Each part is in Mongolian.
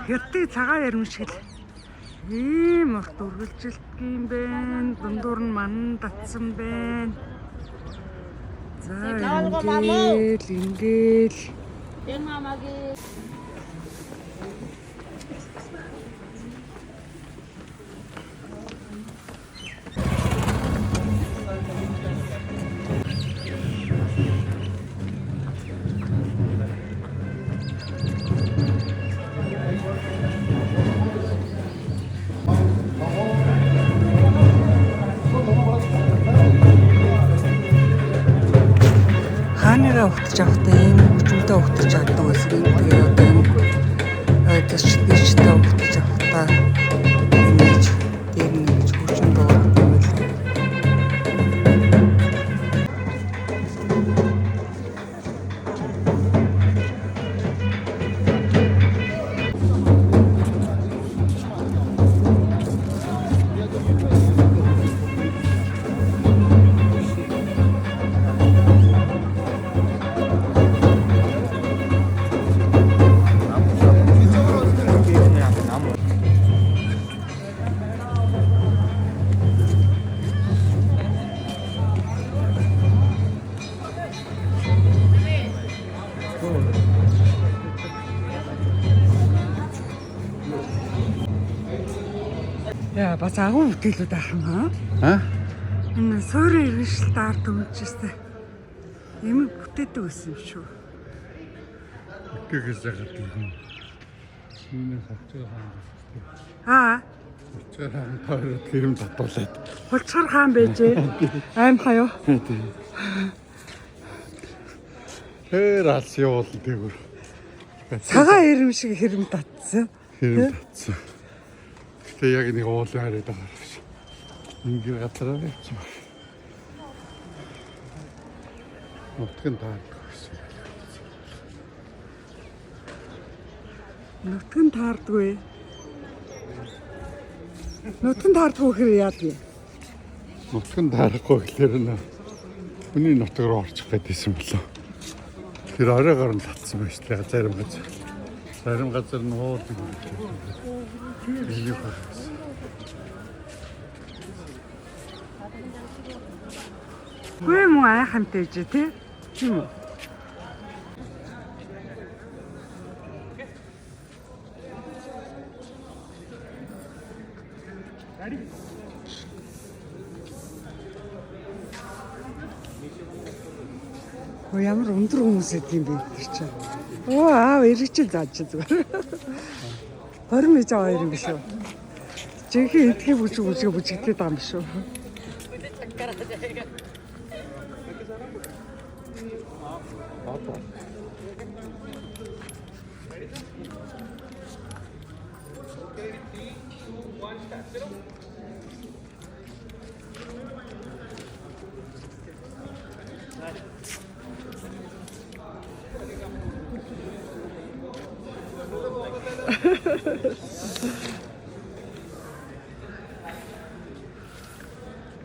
Хятадын цагаан ярим шиг л ийм урт үргэлжилдэг юм байна. Дундуур нь манан татсан байна. За ингээл. Yan mamagi. Ханараа ухтаж авахтай ийм хүчтэй ухтаж авдаг байсан юм. Тэгээ одоо энэ дэштэй ухтаж авахтаа ингэж дээр нэгж хүчин дуугаад юм л. Яа, бас агуу бүтээлүүд ахна. Энэ суурин иргэншилт ард өмчөөстэй. Ямиг бүтээдэг байсан юм шүү. Бүтээхээс яагаад юм. Миний хавцаа Аа. хавцаа хаан тойроод гэрэм татуулаад. Хулцгар хаан байжээ. Аим хаяа. Хэр алс явуулна тэгвэр. Цагаан ирэм шиг хэрэм татсан. Хэрэм татсан. Гэтэ яг нэг уулын хараад байгаа юм шиг. Ингээд гатраа явчих. Нутгийн таардаг гэсэн. Нутгийн таардгүй. Нутгийн таардгүй хэр яадгүй. Нутгийн таарахгүй гэхлээр нэ хүний нутаг руу орчих гэдээсэн болоо. Тэр оройгоор нь татсан байж тээ зарим газар. Зарим газар нь уулын. Гүй муу айхантай ч тий. Тийм үү? Оо ямар өндөр хүмүүс эд юм бэ тэр чинь. Оо аав ирээч зааж зүгээр. 20 мэж аваа юм биш үү? Жинхэнэ эдгээр бүжигдээд байгаа юм биш үү?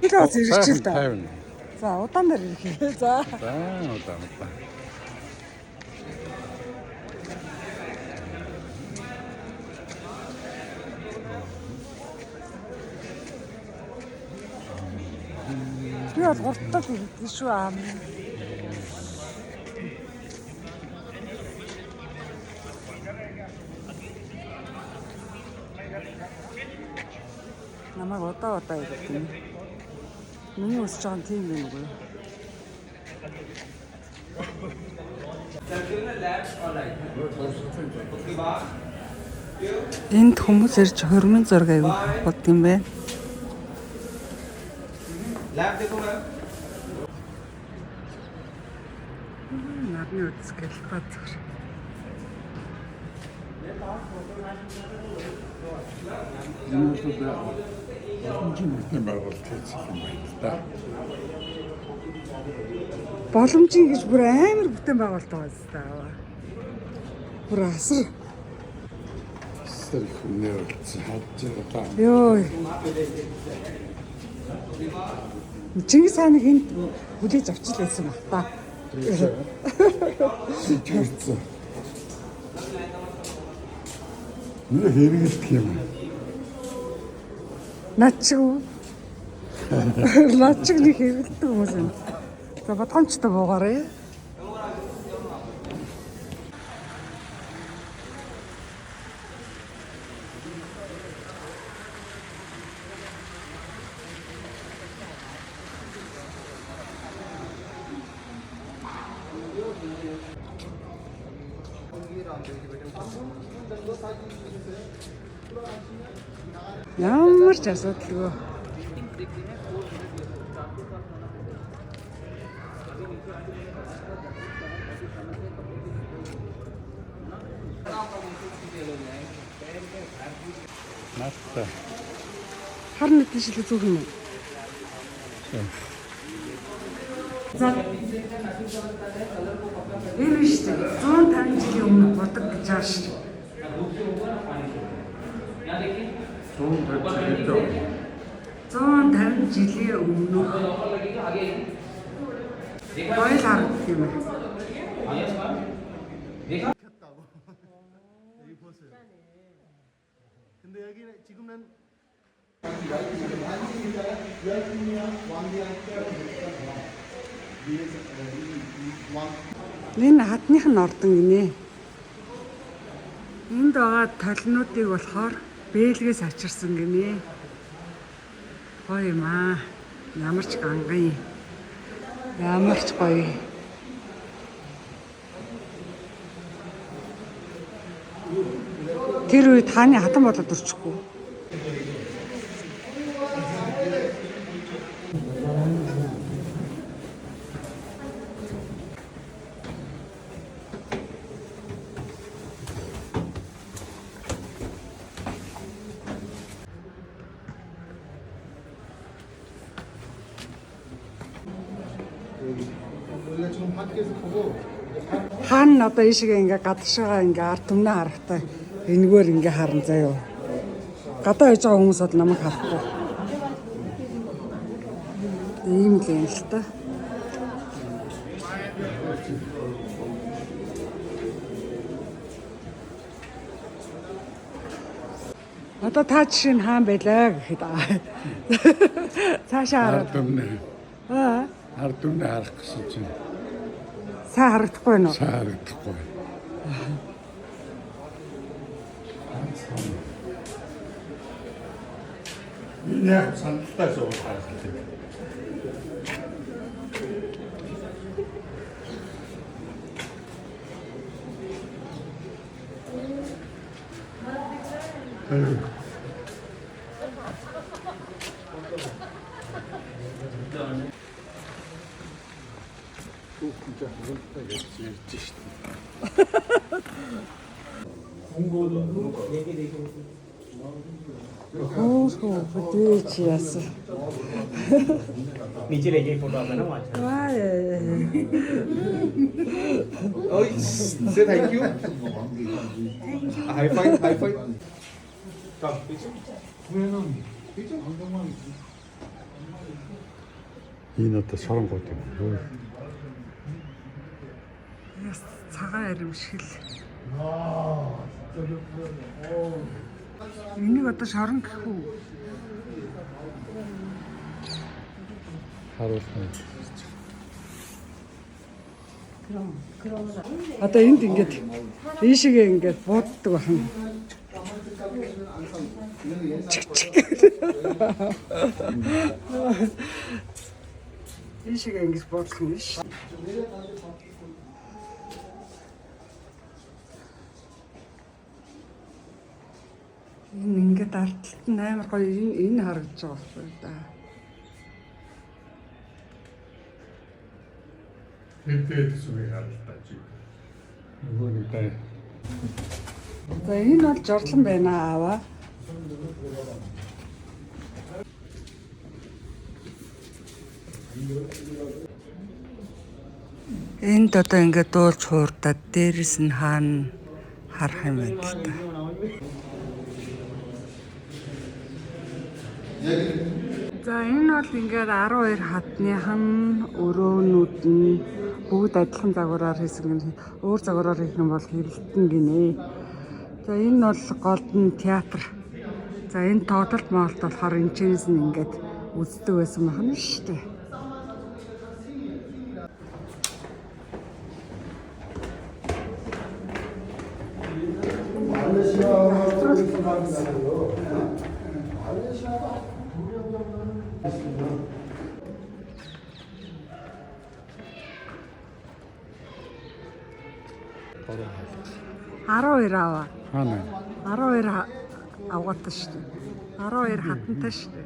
Илээс ирчихв та. За удаан дээр ирэх. За. Удаан. Би бол гуртал ирдэг шүү аа. Намайг удаа ирдэг юм. Миний өсч байгаа тийм юм уу? Энд хүмүүс ирж хормын зураг аяг бод юм байна. Нарны үзэл баазар. Боломжийн гэж бүр амар бүтээн байгуулалт байгаа зү. Бүр асар. Сэр хүнээр үлдсэн хадж байгаа. Йоо. Чингис хааныг энд хүлээж авчлаасан баг та. Сэтгүүлсэн. Нэг хэрэгэлдэг юм. Начиг. Начиг нэг хэрэгэлдэг хүмүүс юм. За бодгомжтой буугаарай. Ямар ч асуудалгүй. Нааттай. Харна тийшээ зүг юм уу? За. Энэ биш үү? 150 жилийн өмнө бодог гэж ааш. 150 жилийн өмнө. Гоёл харагддаг юм байна. 근데 여기는 지금은 Энэ хатных нь ордон гинэ. Энд байгаа толнуудыг болохоор бэлгээс авчирсан гинэ. Гоё юм аа. Ямар ч гангай. Ямар ч гоё. Тэр үед хааны хатан болоод өрчихгүй. 원래 지금 밖에서 보고 Хаан нь одоо ийшээ ингээ гадагшаа ингээ ард түмнээ харахтай энэгээр ингээ харан заяа. Гадаа хийж байгаа хүмүүс бол намайг харахгүй. Ийм л юм л та. Одоо та жишээ нь хаан байлаа гэхэд цаашаа хараад. Ард өмнө. Аа. Ард өмнө харах гэсэн чинь Сайн харагдахгүй нь уу? сайн харагдахгүй. Яг сандалтай сууж харагдав. 진짜 그것도 열지 Oo, bëдээч яасан. नीचे रह गई फोटो आपने ना वहाँ Ваа. Oh, say thank you. High five, high five. Come, picture. Picture. Энэ одоо соронгууд юм. Яс цагаан аримшигл. Энийг одоо шорон гэх үү? Харуулсан. Одоо энд ингээд ийшээгээ ингээд бууддаг байна. Ийшээгээ ингэж буудлах юм биш. Энэ ингээд ардталт нь амар гоё энэ харагдаж байгаа байхгүй да. Тэд зүг харагдаж байна. Нөгөө нэг даа. За энэ бол жордлон байна аава. Энд одоо ингээд дуулж хуурдаад дээрэс нь хаана харах юм байна л та. За энэ бол ингээд 12 хатныхан өрөөнүүд нь бүгд адилхан загвараар хийсэн гэн өөр загвараар хийх юм бол хэрэлтэн гинэ. За энэ бол голдон театр. За энэ тоглолт моолт болохоор энэчнээс нь ингээд үздэг байсан байна шүү дээ. Араа аваа. Хаана? 12 авгаатай шүү дээ. 12 хатантай шүү дээ.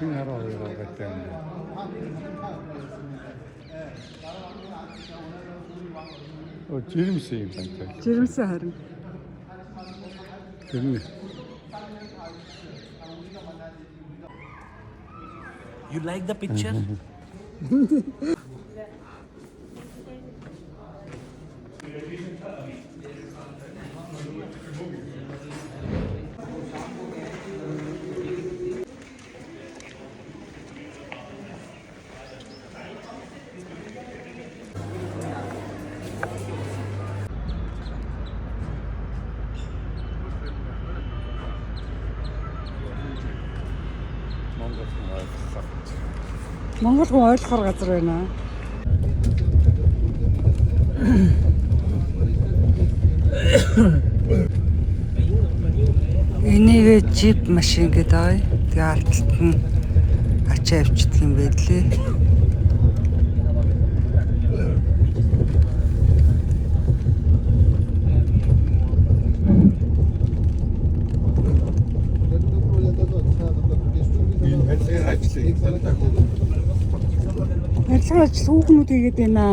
Энэ 12 аваатай юм. О жирэмсэн юм байна. Жирэмсэн харин. Тэр You like the picture? Монгол хүн ойлгохоор газар байна. Энийг джип машин гэдэг. Тэгээ алталт нь ачаа авчдаг юм байлээ. Ажил хүүхнүүд хийгээд байна.